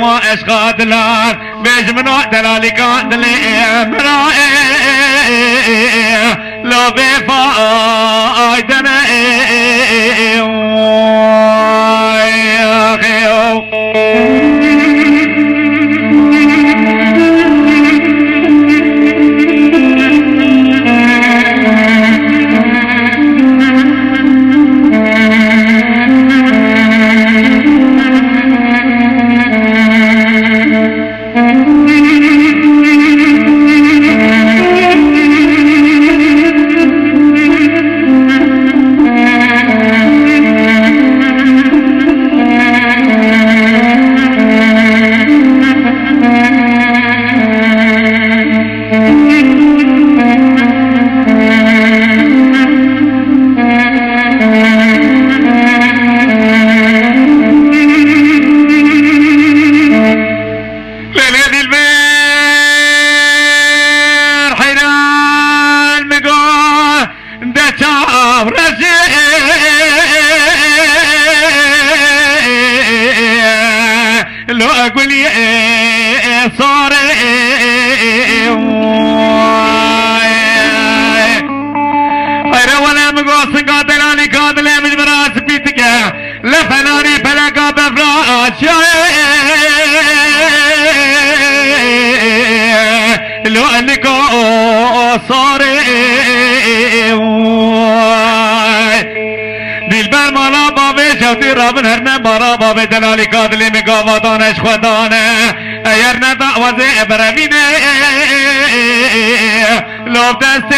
ما اشقاد لار بجمنو دلالي كان دلي مرائي لو بفايدنا رابن هرنا بارا باب دلالی کادلی میگا دانش خدانه ایر ندعوز ابرمینه لب دست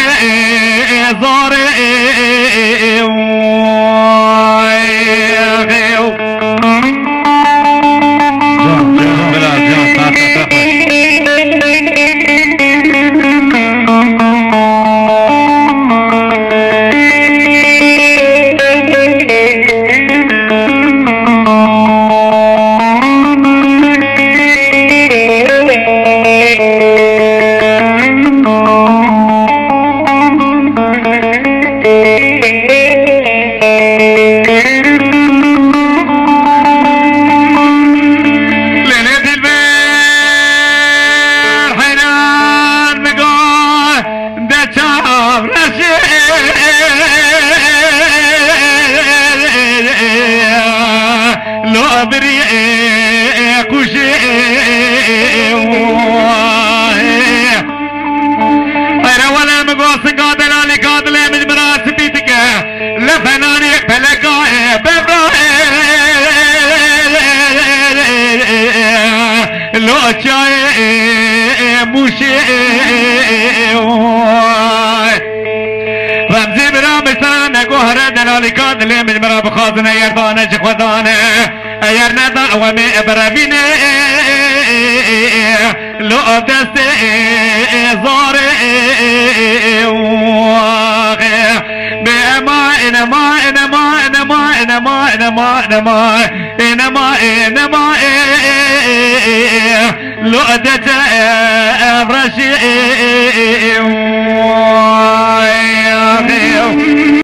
زاره رمزي برام سنة قهرة دلالي كادلي من مرا بخاطنا يردانا شخوضانا يرنا دعوة من ابرابيني لو دست زاري بأما إنما إنما إنما إنما إنما إنما إنما إنما لو دست برشي